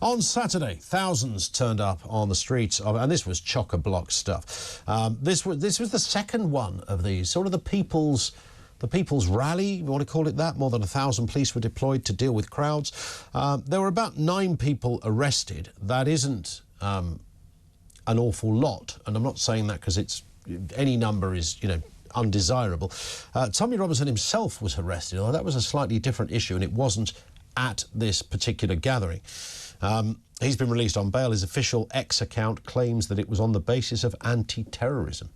On Saturday, thousands turned up on the streets of, and this was chock-a-block stuff. This was the second one of these, sort of the people's rally, you want to call it that. More than 1,000 police were deployed to deal with crowds. There were about 9 people arrested. That isn't an awful lot, and I'm not saying that because it's any number is, you know, undesirable. Tommy Robinson himself was arrested, although that was a slightly different issue, and it wasn't at this particular gathering. He's been released on bail. His official X account claims that it was on the basis of anti-terrorism.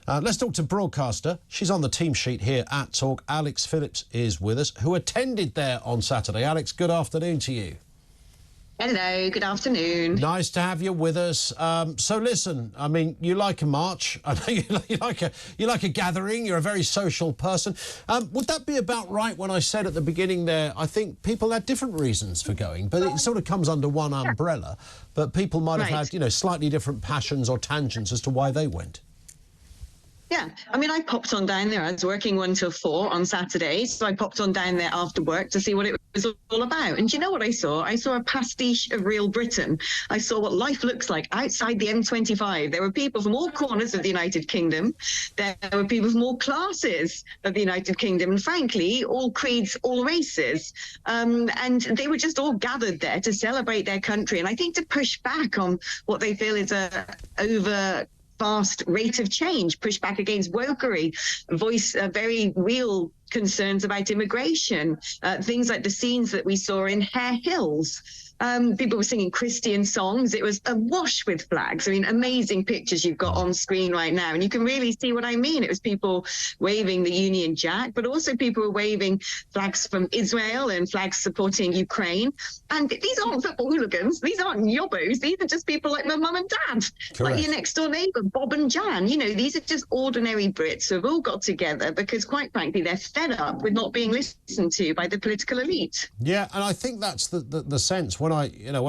Let's talk to broadcaster. She's on the team sheet here at Talk. Alex Phillips is with us, who attended there on Saturday. Alex, good afternoon to you. Hello, good afternoon. Nice to have you with us. So listen, I mean, you like a march. I know you like a gathering. You're a very social person. Would that be about right when I said at the beginning there, I think people had different reasons for going, but it sort of comes under one umbrella. But people might have had, you know, slightly different passions or tangents as to why they went. Yeah, I mean, I popped on down there. I was working 1 till 4 on Saturdays, so I popped on down there after work to see what it was all about. And do you know what I saw? I saw a pastiche of real Britain. I saw what life looks like outside the M25. There were people from all corners of the United Kingdom. There were people from all classes of the United Kingdom, and frankly, all creeds, all races. And they were just all gathered there to celebrate their country. And I think to push back on what they feel is a fast rate of change, push back against wokery, voice very real concerns about immigration, things like the scenes that we saw in Hare Hills. People were singing Christian songs. It was awash with flags. I mean, amazing pictures you've got on screen right now. And you can really see what I mean. It was people waving the Union Jack, but also people were waving flags from Israel and flags supporting Ukraine. And these aren't football hooligans. These aren't yobbos. These are just people like my mum and dad, like your next door neighbour, Bob and Jan. You know, these are just ordinary Brits who have all got together because, quite frankly, they're fed up with not being listened to by the political elite. Yeah, and I think that's the sense. When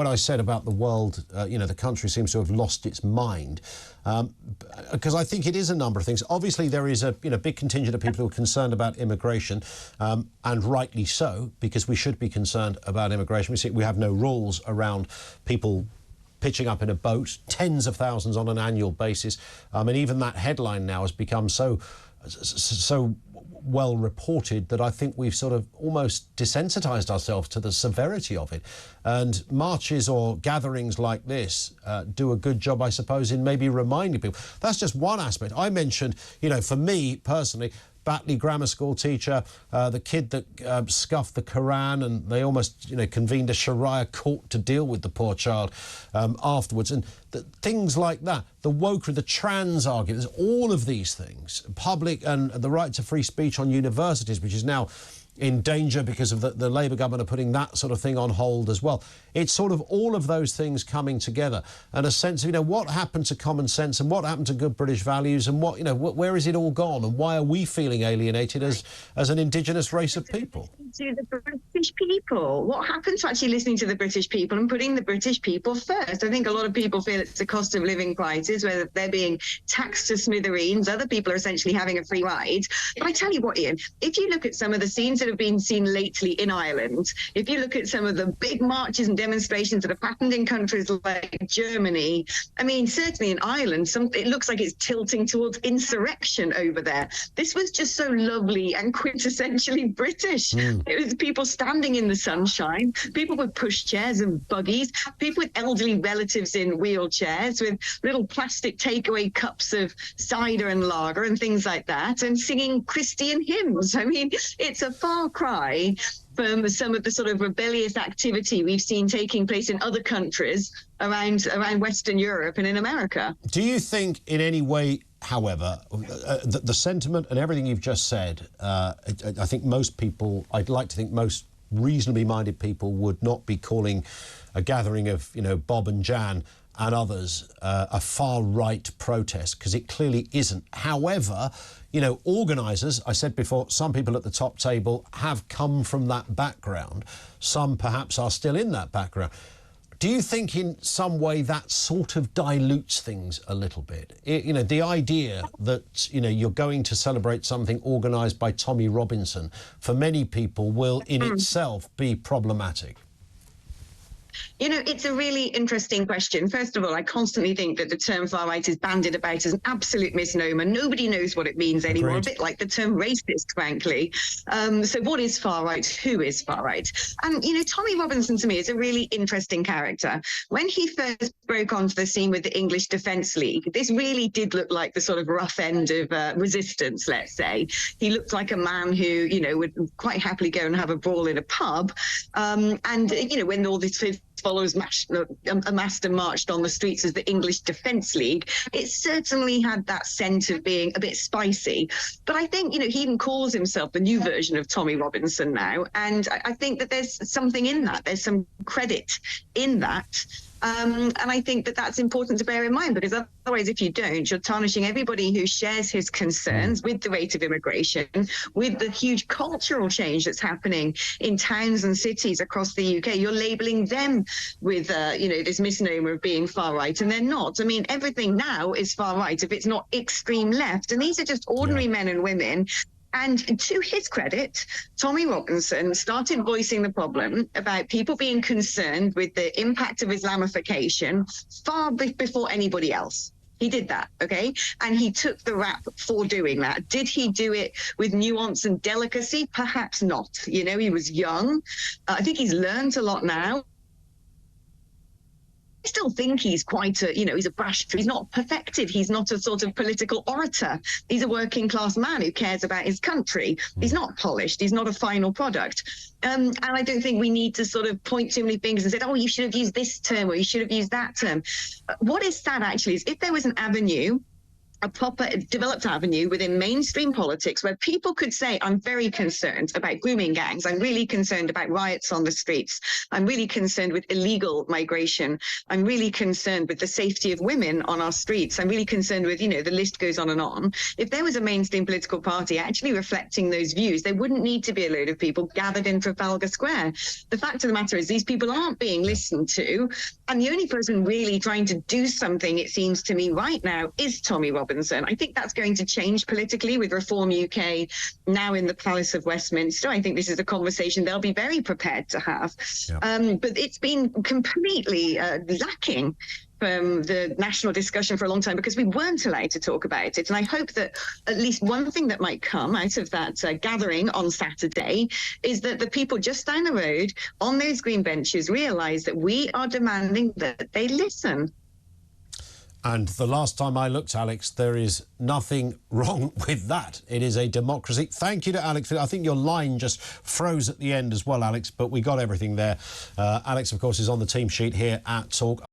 I said about the world, the country seems to have lost its mind, because I think it is a number of things. Obviously, there is a big contingent of people who are concerned about immigration, and rightly so, because we should be concerned about immigration. We have no rules around people pitching up in a boat, tens of thousands on an annual basis. And even that headline now has become so well reported that I think we've sort of almost desensitized ourselves to the severity of it. And marches or gatherings like this do a good job, I suppose, in maybe reminding people. That's just one aspect. I mentioned, for me personally, Batley Grammar School teacher, the kid that scuffed the Quran, and they almost, convened a Sharia court to deal with the poor child afterwards. And things like that, the woke, the trans arguments, all of these things, public and the right to free speech on universities, which is now in danger because of the Labour government are putting that sort of thing on hold as well. It's sort of all of those things coming together, and a sense of, what happened to common sense and what happened to good British values, and where is it all gone, and why are we feeling alienated as an indigenous race of people? To the British people. What happened to actually listening to the British people and putting the British people first? I think a lot of people feel it's a cost of living crisis where they're being taxed to smithereens. Other people are essentially having a free ride. But I tell you what, Ian, if you look at some of the scenes that have been seen lately in Ireland, if you look at some of the big marches and demonstrations that have happened in countries like Germany, I mean, certainly in Ireland, it looks like it's tilting towards insurrection over there. This was just so lovely and quintessentially British. It was people standing in the sunshine, people with pushchairs and buggies, people with elderly relatives in wheelchairs with little plastic takeaway cups of cider and lager and things like that, and singing Christian hymns. I mean, it's a far cry from some of the sort of rebellious activity we've seen taking place in other countries around Western Europe and in America. Do you think in any way, however, the sentiment and everything you've just said, I think most people, I'd like to think most reasonably minded people would not be calling a gathering of, Bob and Jan and others a far-right protest, because it clearly isn't. However, organisers, I said before, some people at the top table have come from that background. Some perhaps are still in that background. Do you think in some way that sort of dilutes things a little bit? The idea that, you're going to celebrate something organised by Tommy Robinson, for many people will in itself be problematic. You know, it's a really interesting question. First of all, I constantly think that the term far right is bandied about as an absolute misnomer. Nobody knows what it means anymore, Agreed. a bit like the term racist, frankly. So what is far right? Who is far right? And, you know, Tommy Robinson to me is a really interesting character. When he first broke onto the scene with the English Defence League, this really did look like the sort of rough end of resistance, let's say. He looked like a man who, you know, would quite happily go and have a brawl in a pub. And, you know, when all this followers amassed and marched on the streets as the English Defence League, it certainly had that scent of being a bit spicy. But I think, you know, he even calls himself the new version of Tommy Robinson now. And I think that there's something in that. There's some credit in that. And I think that that's important to bear in mind, because otherwise, if you don't, you're tarnishing everybody who shares his concerns with the rate of immigration, with the huge cultural change that's happening in towns and cities across the UK. You're labeling them with, you know, this misnomer of being far right, and they're not. I mean, everything now is far right if it's not extreme left. And these are just ordinary men and women. And to his credit, Tommy Robinson started voicing the problem about people being concerned with the impact of Islamification far before anybody else. He did that, okay? And he took the rap for doing that. Did he do it with nuance and delicacy? Perhaps not. You know, he was young. I think he's learned a lot now. I still think he's quite a, you know, he's a brash, he's not perfected. He's not a sort of political orator. He's a working class man who cares about his country. He's not polished. He's not a final product. And I don't think we need to sort of point too many fingers and say, oh, you should have used this term or you should have used that term. What is sad actually is if there was an avenue, a proper developed avenue within mainstream politics where people could say, I'm very concerned about grooming gangs. I'm really concerned about riots on the streets. I'm really concerned with illegal migration. I'm really concerned with the safety of women on our streets. I'm really concerned with, you know, the list goes on and on. If there was a mainstream political party actually reflecting those views, there wouldn't need to be a load of people gathered in Trafalgar Square. The fact of the matter is these people aren't being listened to. And the only person really trying to do something, it seems to me right now, is Tommy Robinson. I think that's going to change politically with Reform UK now in the Palace of Westminster. I think this is a conversation they'll be very prepared to have. But it's been completely lacking from the national discussion for a long time because we weren't allowed to talk about it. And I hope that at least one thing that might come out of that gathering on Saturday is that the people just down the road on those green benches realise that we are demanding that they listen. And the last time I looked, Alex, there is nothing wrong with that. It is a democracy. Thank you to Alex. I think your line just froze at the end as well, Alex, but we got everything there. Alex, of course, is on the team sheet here at Talk.